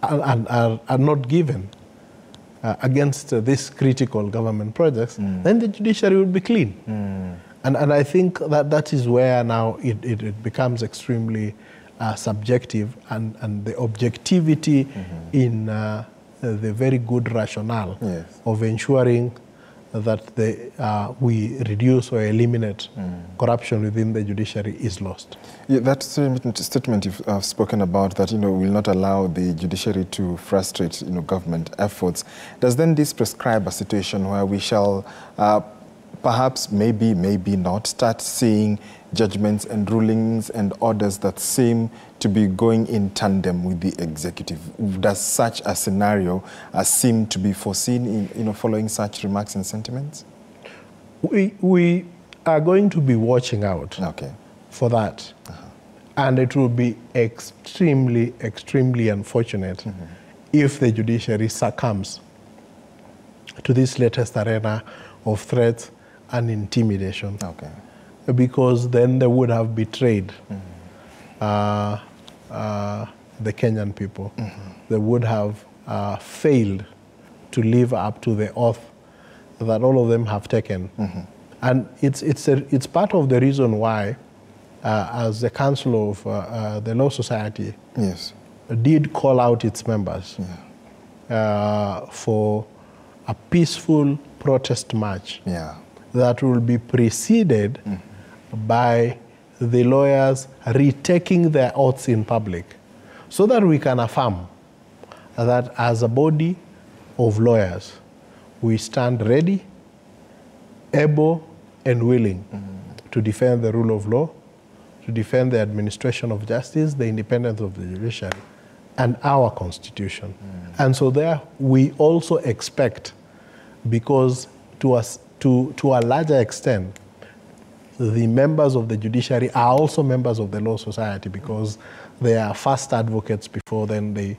are not given against these critical government projects, then the judiciary will be clean. And I think that is where now it becomes extremely subjective, and the objectivity in the very good rationale of ensuring that we reduce or eliminate corruption within the judiciary is lost. Yeah, that statement you've spoken about, that will not allow the judiciary to frustrate government efforts. Does then this prescribe a situation where we shall perhaps, maybe not, start seeing judgments and rulings and orders that seem to be going in tandem with the executive? Does such a scenario seem to be foreseen in following such remarks and sentiments? We are going to be watching out for that. And it will be extremely, extremely unfortunate if the judiciary succumbs to this latest arena of threats and intimidation. Because then they would have betrayed the Kenyan people. They would have failed to live up to the oath that all of them have taken. And it's part of the reason why, as the Council of the Law Society did call out its members for a peaceful protest march that will be preceded by the lawyers retaking their oaths in public, so that we can affirm that as a body of lawyers, we stand ready, able, and willing to defend the rule of law, to defend the administration of justice, the independence of the judiciary, and our constitution. And so there we also expect, because to a larger extent, the members of the judiciary are also members of the law society, because they are first advocates before then they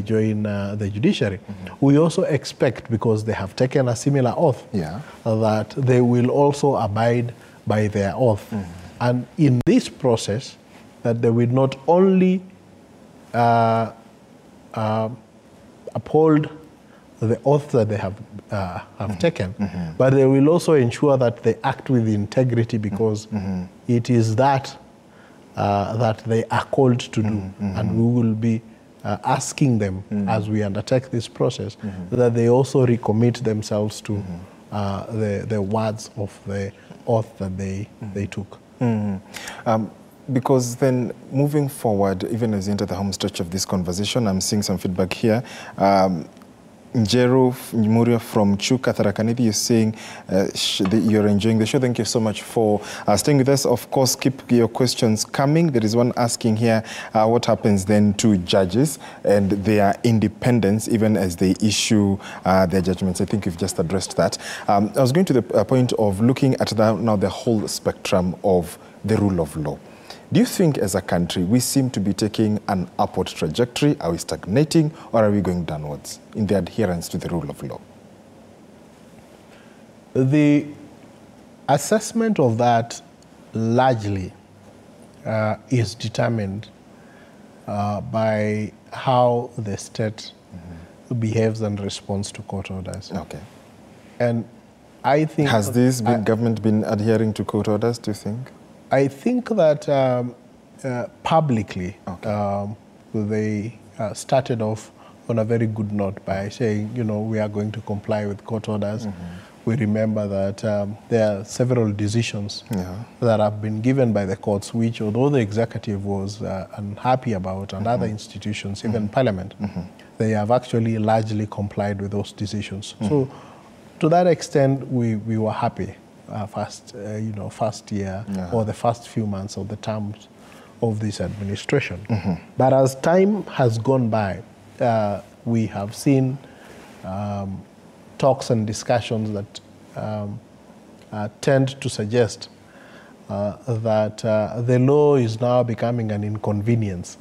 join the judiciary. We also expect, because they have taken a similar oath, that they will also abide by their oath. And in this process, that they will not only uphold the oath that they have taken, but they will also ensure that they act with integrity, because it is that that they are called to do. And we will be asking them, as we undertake this process, that they also recommit themselves to the words of the oath that they took. Because then, moving forward, even as you enter the home stretch of this conversation, I'm seeing some feedback here. Njeru Muria from Chuka Tharakanithi is saying you're enjoying the show. Thank you so much for staying with us. Of course, keep your questions coming. There is one asking here, what happens then to judges and their independence, even as they issue their judgments? I think you've just addressed that. I was going to the point of looking at now the whole spectrum of the rule of law. Do you think as a country we seem to be taking an upward trajectory? Are we stagnating, or are we going downwards in the adherence to the rule of law? The assessment of that largely is determined by how the state behaves and responds to court orders. And I think... Has this government been adhering to court orders, do you think? I think that publicly they started off on a very good note by saying, we are going to comply with court orders. We remember that there are several decisions that have been given by the courts, which, although the executive was unhappy about, and other institutions, even Parliament, they have actually largely complied with those decisions. So to that extent, we were happy. First year or the first few months of the terms of this administration. But as time has gone by, we have seen talks and discussions that tend to suggest that the law is now becoming an inconvenience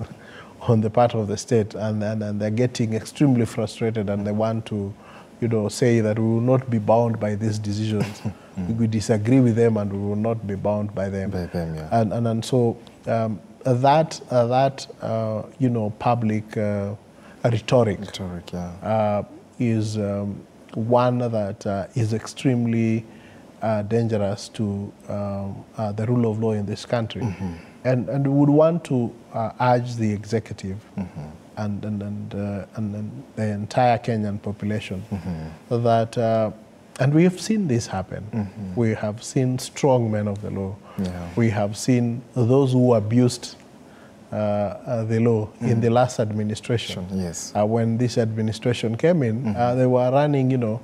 on the part of the state, and they're getting extremely frustrated, and they want to say that we will not be bound by these decisions. We disagree with them, and we will not be bound by them. And so that public rhetoric, yeah. is one that is extremely dangerous to the rule of law in this country. And we would want to urge the executive and the entire Kenyan population that, and we have seen this happen. We have seen strong men of the law. Yeah. We have seen those who abused the law in the last administration. Yes. When this administration came in, they were running, you know,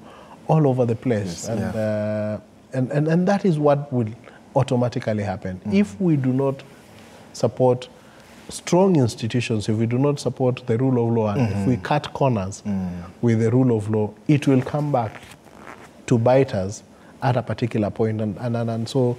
all over the place. Yes, and that is what will automatically happen. If we do not support strong institutions, if we do not support the rule of law, and if we cut corners with the rule of law, it will come back to bite us at a particular point. And so